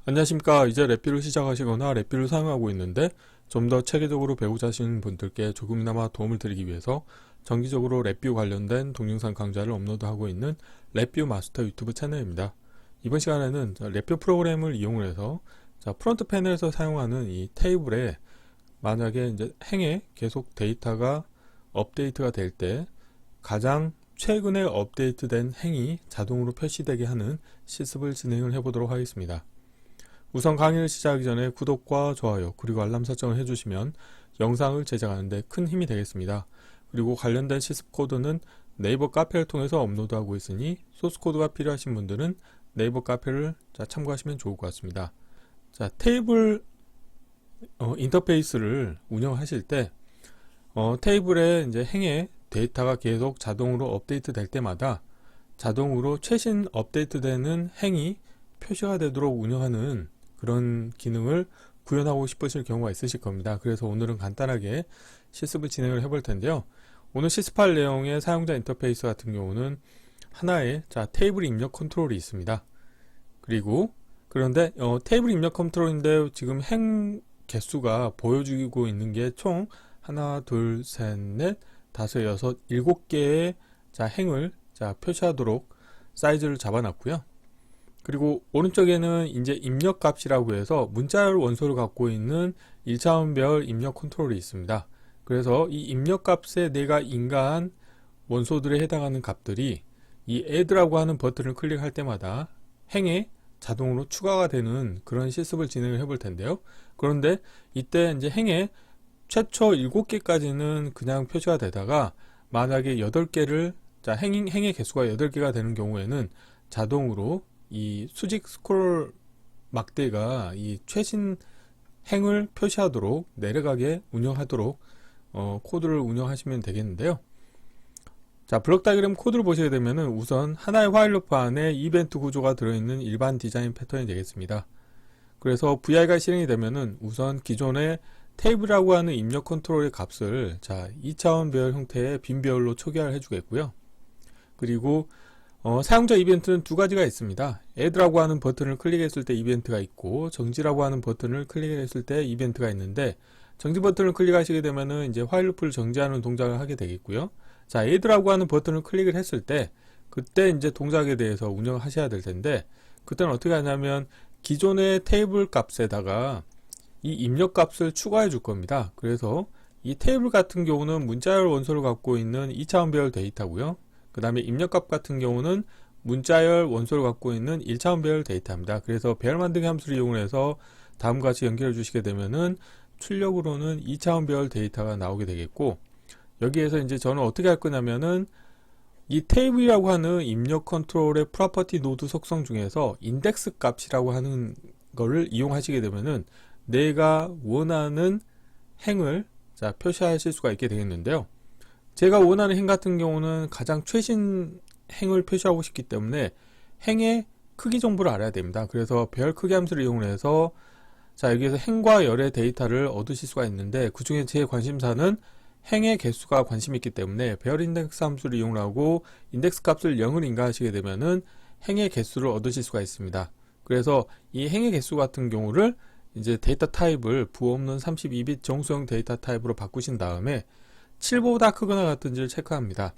안녕하십니까. 이제 랩뷰를 시작하시거나 랩뷰를 사용하고 있는데 좀 더 체계적으로 배우자 하시는 분들께 조금이나마 도움을 드리기 위해서 정기적으로 랩뷰 관련된 동영상 강좌를 업로드하고 있는 랩뷰 마스터 유튜브 채널입니다. 이번 시간에는 랩뷰 프로그램을 이용해서 프론트 패널에서 사용하는 이 테이블에 만약에 이제 행에 계속 데이터가 업데이트가 될 때 가장 최근에 업데이트된 행이 자동으로 표시되게 하는 실습을 진행을 해보도록 하겠습니다. 우선 강의를 시작하기 전에 구독과 좋아요 그리고 알람 설정을 해주시면 영상을 제작하는데 큰 힘이 되겠습니다. 그리고 관련된 실습 코드는 네이버 카페를 통해서 업로드하고 있으니 소스 코드가 필요하신 분들은 네이버 카페를 참고하시면 좋을 것 같습니다. 테이블 인터페이스를 운영하실 때 테이블에 이제 행에 데이터가 계속 자동으로 업데이트 될 때마다 자동으로 최신 업데이트 되는 행이 표시가 되도록 운영하는 그런 기능을 구현하고 싶으실 경우가 있으실 겁니다. 그래서 오늘은 간단하게 실습을 진행을 해볼 텐데요. 오늘 실습할 내용의 사용자 인터페이스 같은 경우는 하나의 테이블 입력 컨트롤이 있습니다. 그리고 그런데 테이블 입력 컨트롤인데 지금 행 개수가 보여주고 있는 게 총 하나, 둘, 셋, 넷, 다섯, 여섯, 일곱 개의 행을 표시하도록 사이즈를 잡아놨고요. 그리고 오른쪽에는 이제 입력 값이라고 해서 문자열 원소를 갖고 있는 1차원별 입력 컨트롤이 있습니다. 그래서 이 입력 값에 내가 인가한 원소들에 해당하는 값들이 이 add라고 하는 버튼을 클릭할 때마다 행에 자동으로 추가가 되는 그런 실습을 진행을 해볼 텐데요. 그런데 이때 이제 행에 최초 7개까지는 그냥 표시가 되다가 만약에 8개를 행의 개수가 8개가 되는 경우에는 자동으로 이 수직 스크롤 막대가 이 최신 행을 표시하도록 내려가게 운영하도록 코드를 운영하시면 되겠는데요. 블록 다이그램 코드를 보시게 되면은 우선 하나의 화일 루프 안에 이벤트 구조가 들어있는 일반 디자인 패턴이 되겠습니다. 그래서 VI가 실행이 되면은 우선 기존의 테이블이라고 하는 입력 컨트롤의 값을 2차원 배열 형태의 빈 배열로 초기화를 해주겠고요. 그리고 사용자 이벤트는 두 가지가 있습니다. add라고 하는 버튼을 클릭했을 때 이벤트가 있고 정지라고 하는 버튼을 클릭했을 때 이벤트가 있는데 정지 버튼을 클릭하시게 되면은 이제 화일 루프를 정지하는 동작을 하게 되겠고요. add라고 하는 버튼을 클릭을 했을 때 그때 이제 동작에 대해서 운영을 하셔야 될 텐데 그때는 어떻게 하냐면 기존의 테이블 값에다가 이 입력 값을 추가해 줄 겁니다. 그래서 이 테이블 같은 경우는 문자열 원소를 갖고 있는 2차원 배열 데이터고요. 그 다음에 입력값 같은 경우는 문자열 원소를 갖고 있는 1차원 배열 데이터입니다. 그래서 배열 만들기 함수를 이용해서 다음과 같이 연결해 주시게 되면은 출력으로는 2차원 배열 데이터가 나오게 되겠고 여기에서 이제 저는 어떻게 할 거냐면은 이 테이블이라고 하는 입력 컨트롤의 프로퍼티 노드 속성 중에서 인덱스 값이라고 하는 거를 이용하시게 되면은 내가 원하는 행을 표시하실 수가 있게 되겠는데요. 제가 원하는 행 같은 경우는 가장 최신 행을 표시하고 싶기 때문에 행의 크기 정보를 알아야 됩니다. 그래서 배열 크기 함수를 이용해서 여기에서 행과 열의 데이터를 얻으실 수가 있는데 그 중에 제 관심사는 행의 개수가 관심이 있기 때문에 배열 인덱스 함수를 이용하고 인덱스 값을 0을 인가하시게 되면은 행의 개수를 얻으실 수가 있습니다. 그래서 이 행의 개수 같은 경우를 이제 데이터 타입을 부호 없는 32빗 정수형 데이터 타입으로 바꾸신 다음에 7보다 크거나 같은지를 체크합니다.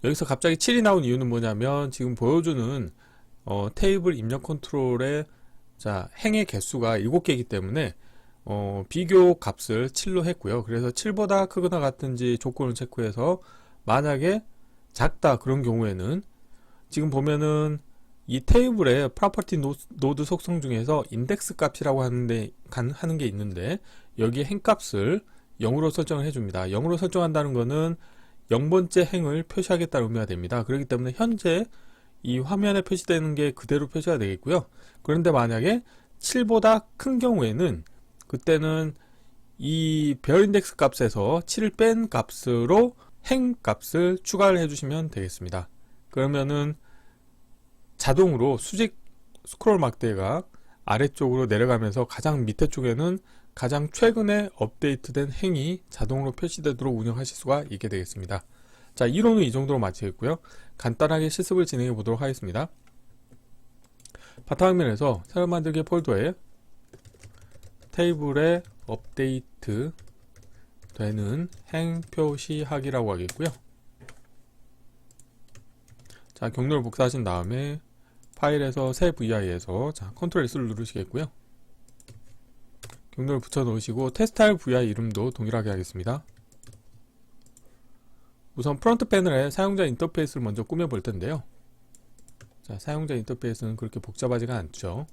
여기서 갑자기 7이 나온 이유는 뭐냐면 지금 보여주는 테이블 입력 컨트롤의 행의 개수가 7개이기 때문에 비교 값을 7로 했고요. 그래서 7보다 크거나 같은지 조건을 체크해서 만약에 작다 그런 경우에는 지금 보면은 이 테이블의 프로퍼티 노드 속성 중에서 인덱스 값이라고 하는 게 있는데 여기에 행 값을 0으로 설정을 해줍니다. 0으로 설정한다는 것은 0번째 행을 표시하겠다는 의미가 됩니다. 그렇기 때문에 현재 이 화면에 표시되는 게 그대로 표시가 되겠고요. 그런데 만약에 7보다 큰 경우에는 그때는 이 배열 인덱스 값에서 7을 뺀 값으로 행 값을 추가를 해주시면 되겠습니다. 그러면은 자동으로 수직 스크롤 막대가 아래쪽으로 내려가면서 가장 밑에 쪽에는 가장 최근에 업데이트된 행이 자동으로 표시되도록 운영하실 수가 있게 되겠습니다. 이론은 이 정도로 마치겠고요. 간단하게 실습을 진행해 보도록 하겠습니다. 바탕화면에서 새로 만들기 폴더에 테이블에 업데이트 되는 행 표시하기라고 하겠고요. 자, 경로를 복사하신 다음에 파일에서 새 VI에서 자, 컨트롤 S를 누르시겠고요. 경로를 붙여 놓으시고 테스트할 VI 이름도 동일하게 하겠습니다. 우선 프론트 패널에 사용자 인터페이스를 먼저 꾸며 볼 텐데요. 자, 사용자 인터페이스는 그렇게 복잡하지가 않죠.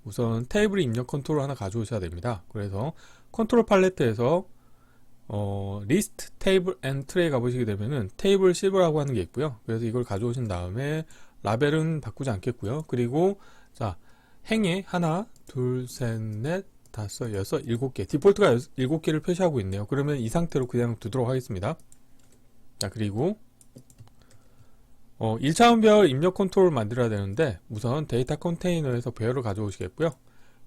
우선 테이블 입력 컨트롤 하나 가져오셔야 됩니다. 그래서 컨트롤 팔레트에서 리스트 테이블 앤 트레이 가보시게 되면은 테이블 실버라고 하는 게 있고요. 그래서 이걸 가져오신 다음에 라벨은 바꾸지 않겠고요. 그리고 자, 행에 하나, 둘, 셋, 넷, 다섯, 여섯, 일곱 개, 디폴트가 7개를 표시하고 있네요. 그러면 이 상태로 그냥 두도록 하겠습니다. 자, 그리고 1차원별 입력 컨트롤을 만들어야 되는데 우선 데이터 컨테이너에서 배열을 가져오시겠고요.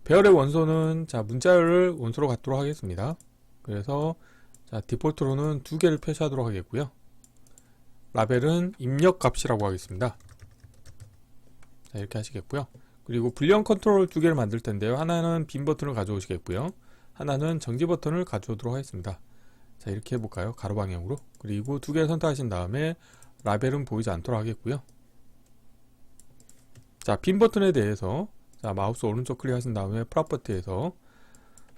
배열의 원소는 자, 문자열을 원소로 갖도록 하겠습니다. 그래서 자, 디폴트로는 2개를 표시하도록 하겠고요. 라벨은 입력 값이라고 하겠습니다. 자, 이렇게 하시겠고요. 그리고 불리언 컨트롤 2개를 만들 텐데요. 하나는 빈 버튼을 가져오시겠고요. 하나는 정지 버튼을 가져오도록 하겠습니다. 자, 이렇게 해볼까요? 가로 방향으로. 그리고 2개를 선택하신 다음에 라벨은 보이지 않도록 하겠고요. 자, 빈 버튼에 대해서 자, 마우스 오른쪽 클릭하신 다음에 프로퍼티에서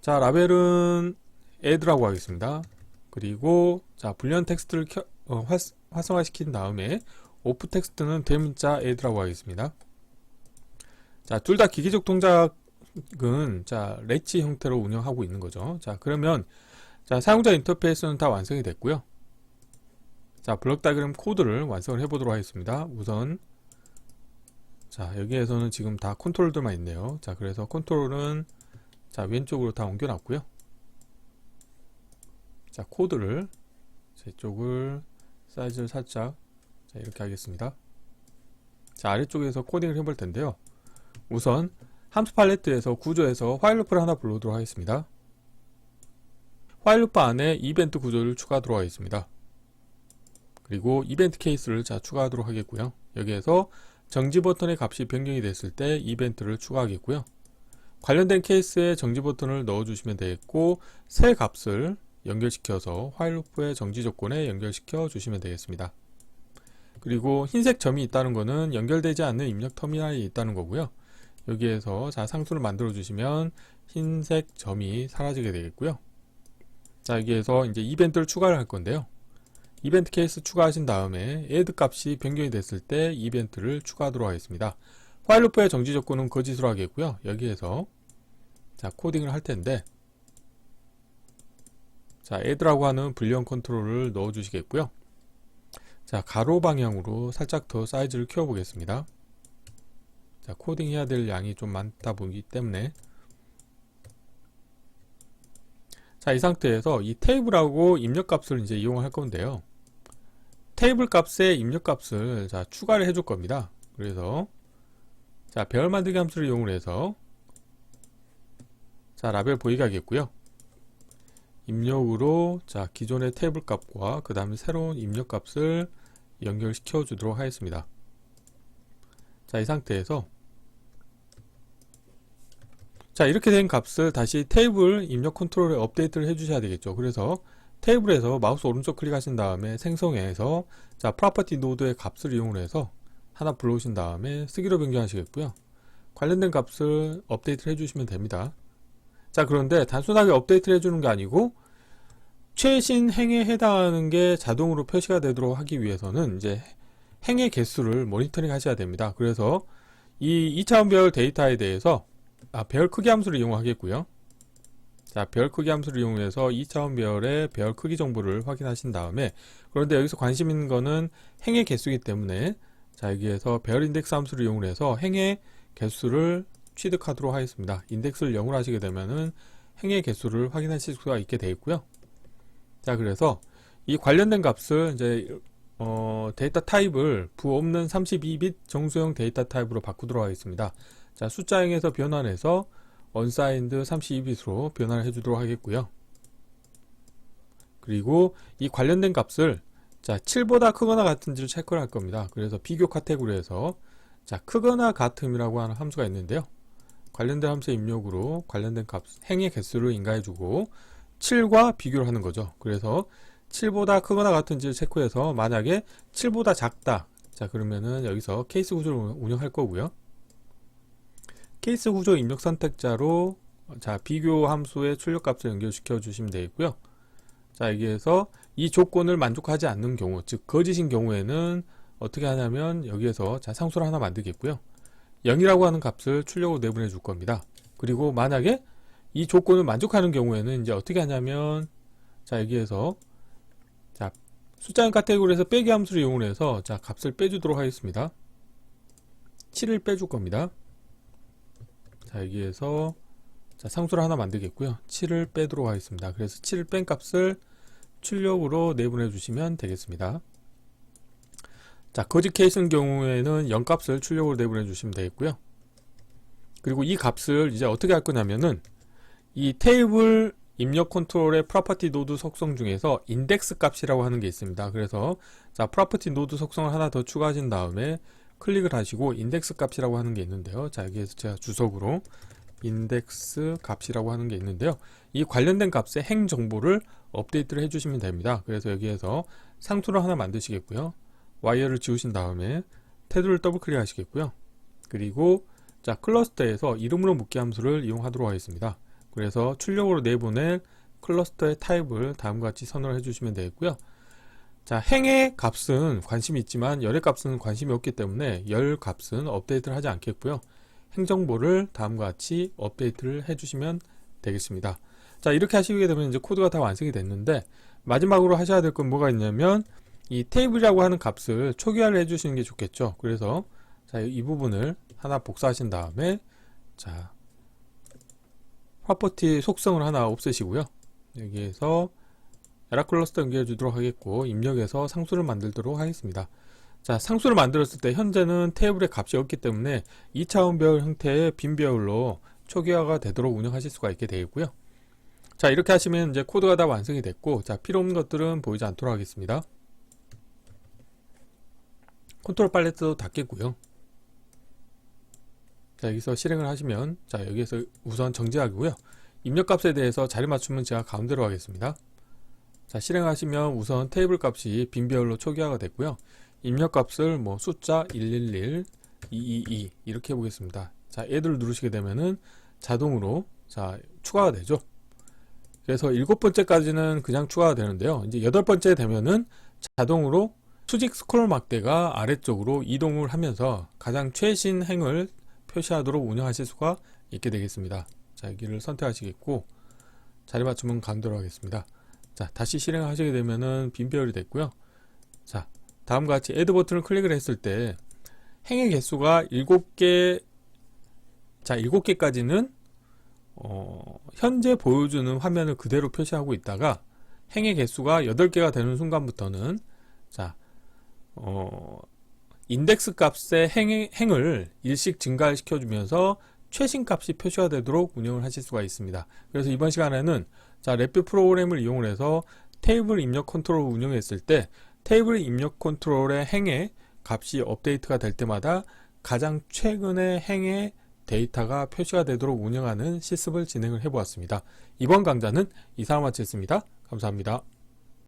자, 라벨은 add라고 하겠습니다. 그리고 자, 불리언 텍스트를 활성화시킨 다음에 오프 텍스트는 대문자 add라고 하겠습니다. 자, 둘 다 기계적 동작은 자, 렛치 형태로 운영하고 있는 거죠. 자, 그러면 자, 사용자 인터페이스는 다 완성이 됐고요. 자, 블록 다이그램 코드를 완성을 해보도록 하겠습니다. 우선 자, 여기에서는 지금 다 컨트롤들만 있네요. 자, 그래서 컨트롤은 자, 왼쪽으로 다 옮겨놨고요. 자, 코드를 제 쪽을 사이즈를 살짝 자, 이렇게 하겠습니다. 자, 아래쪽에서 코딩을 해볼 텐데요. 우선 함수 팔레트에서 구조에서 화일 루프를 하나 불러오도록 하겠습니다. 화일 루프 안에 이벤트 구조를 추가하도록 하겠습니다. 그리고 이벤트 케이스를 자, 추가하도록 하겠고요. 여기에서 정지 버튼의 값이 변경이 됐을 때 이벤트를 추가하겠고요. 관련된 케이스에 정지 버튼을 넣어주시면 되겠고 새 값을 연결시켜서 화일 루프의 정지 조건에 연결시켜 주시면 되겠습니다. 그리고 흰색 점이 있다는 것은 연결되지 않는 입력 터미널이 있다는 거고요. 여기에서 자, 상수를 만들어 주시면 흰색 점이 사라지게 되겠고요. 자, 여기에서 이제 이벤트를 추가를 할 건데요. 이벤트 케이스 추가하신 다음에 add 값이 변경이 됐을 때 이벤트를 추가하도록 하겠습니다. 화일 루프의 정지 조건은 거짓으로 하겠고요. 여기에서 자, 코딩을 할 텐데 자, add라고 하는 불리언 컨트롤을 넣어 주시겠고요. 자, 가로 방향으로 살짝 더 사이즈를 키워 보겠습니다. 자, 코딩 해야 될 양이 좀 많다 보기 때문에 자, 이 상태에서 이 테이블하고 입력 값을 이제 이용할 건데요. 테이블 값에 입력 값을 자, 추가를 해줄 겁니다. 그래서 자, 배열 만들기 함수를 이용을 해서 자, 라벨 보이게 하겠고요. 입력으로 자, 기존의 테이블 값과 그 다음에 새로운 입력 값을 연결시켜 주도록 하겠습니다. 자, 이 상태에서 자, 이렇게 된 값을 다시 테이블 입력 컨트롤에 업데이트를 해 주셔야 되겠죠. 그래서 테이블에서 마우스 오른쪽 클릭하신 다음에 생성해서 자, 프로퍼티 노드의 값을 이용해서 하나 불러오신 다음에 쓰기로 변경하시겠고요. 관련된 값을 업데이트를 해주시면 됩니다. 자, 그런데 단순하게 업데이트를 해주는 게 아니고 최신 행에 해당하는 게 자동으로 표시가 되도록 하기 위해서는 이제 행의 개수를 모니터링 하셔야 됩니다. 그래서 이 2차원 배열 데이터에 대해서 배열 크기 함수를 이용하겠고요. 자, 배열 크기 함수를 이용해서 2차원 배열의 배열 크기 정보를 확인하신 다음에 그런데 여기서 관심 있는 거는 행의 개수이기 때문에 자, 여기에서 배열 인덱스 함수를 이용해서 행의 개수를 취득하도록 하겠습니다. 인덱스를 0으로 하시게 되면은 행의 개수를 확인하실 수가 있게 되어 있고요. 자, 그래서 이 관련된 값을 이제 데이터 타입을 부 없는 32빗 정수형 데이터 타입으로 바꾸도록 하겠습니다. 자, 숫자형에서 변환해서 unsigned 32빗으로 변환을 해주도록 하겠고요. 그리고 이 관련된 값을 자, 7보다 크거나 같은지를 체크를 할 겁니다. 그래서 비교 카테고리에서 자, 크거나 같음이라고 하는 함수가 있는데요. 관련된 함수의 입력으로 관련된 값, 행의 개수를 인가해주고 7과 비교를 하는 거죠. 그래서 7보다 크거나 같은지를 체크해서 만약에 7보다 작다. 자, 그러면은 여기서 케이스 구조를 운영할 거고요. 케이스 구조 입력 선택자로 자, 비교 함수의 출력값을 연결시켜 주시면 되겠고요. 자, 여기에서 이 조건을 만족하지 않는 경우, 즉 거짓인 경우에는 어떻게 하냐면 여기에서 자, 상수를 하나 만들겠고요. 0이라고 하는 값을 출력으로 내보내 줄 겁니다. 그리고 만약에 이 조건을 만족하는 경우에는 이제 어떻게 하냐면 자, 여기에서 자, 숫자형 카테고리에서 빼기 함수를 이용해서 자, 값을 빼주도록 하겠습니다. 7을 빼줄 겁니다. 자, 여기에서 자, 상수를 하나 만들겠고요. 7을 빼도록 하겠습니다. 그래서 7을 뺀 값을 출력으로 내보내 주시면 되겠습니다. 자, 거짓 케이스인 경우에는 0 값을 출력으로 내보내 주시면 되겠고요. 그리고 이 값을 이제 어떻게 할 거냐면은 이 테이블 입력 컨트롤의 프로퍼티 노드 속성 중에서 인덱스 값이라고 하는 게 있습니다. 그래서 자, 프로퍼티 노드 속성을 하나 더 추가하신 다음에 클릭을 하시고 인덱스 값이라고 하는 게 있는데요. 자, 여기에서 제가 주석으로 인덱스 값이라고 하는 게 있는데요. 이 관련된 값의 행 정보를 업데이트를 해주시면 됩니다. 그래서 여기에서 상수를 하나 만드시겠고요. 와이어를 지우신 다음에 테두리를 더블 클릭 하시겠고요. 그리고 자, 클러스터에서 이름으로 묻기 함수를 이용하도록 하겠습니다. 그래서 출력으로 내보낼 클러스터의 타입을 다음과 같이 선언을 해주시면 되겠고요. 자, 행의 값은 관심이 있지만 열의 값은 관심이 없기 때문에 열 값은 업데이트를 하지 않겠고요. 행정보를 다음과 같이 업데이트를 해주시면 되겠습니다. 자, 이렇게 하시게 되면 이제 코드가 다 완성이 됐는데 마지막으로 하셔야 될 건 뭐가 있냐면 이 테이블이라고 하는 값을 초기화를 해주시는 게 좋겠죠. 그래서 자, 이 부분을 하나 복사하신 다음에 자, 프로퍼티 속성을 하나 없애시고요. 여기에서 에라 클러스터 연결해 주도록 하겠고 입력해서 상수를 만들도록 하겠습니다. 자, 상수를 만들었을 때 현재는 테이블에 값이 없기 때문에 2차원 배열 형태의 빈 배열로 초기화가 되도록 운영하실 수가 있게 되겠고요. 자, 이렇게 하시면 이제 코드가 다 완성이 됐고 자, 필요 없는 것들은 보이지 않도록 하겠습니다. 컨트롤 팔레트도 닫겠고요. 자, 여기서 실행을 하시면 자, 여기에서 우선 정지하고요. 입력값에 대해서 자리 맞춤은 제가 가운데로 하겠습니다. 자, 실행하시면 우선 테이블 값이 빈 배열로 초기화가 됐고요. 입력값을 뭐 숫자 111, 222 이렇게 해보겠습니다. 자, 얘들을 누르시게 되면은 자동으로 자, 추가가 되죠. 그래서 7번째까지는 그냥 추가가 되는데요. 이제 8번째 되면은 자동으로 수직 스크롤 막대가 아래쪽으로 이동을 하면서 가장 최신 행을 표시하도록 운영하실 수가 있게 되겠습니다. 자, 여기를 선택하시겠고 자리 맞춤은 가운데로 하겠습니다. 자, 다시 실행하시게 되면은 빈 배열이 됐고요. 자, 다음과 같이 add 버튼을 클릭을 했을 때 행의 개수가 7개, 자, 7개까지는 현재 보여주는 화면을 그대로 표시하고 있다가 행의 개수가 8개가 되는 순간부터는 자, 인덱스 값의 행을 일씩 증가시켜 주면서 최신 값이 표시가 되도록 운영을 하실 수가 있습니다. 그래서 이번 시간에는 자, 랩뷰 프로그램을 이용해서 테이블 입력 컨트롤을 운영했을 때 테이블 입력 컨트롤의 행의 값이 업데이트가 될 때마다 가장 최근의 행의 데이터가 표시가 되도록 운영하는 실습을 진행을 해보았습니다. 이번 강좌는 이상으로 마치겠습니다. 감사합니다.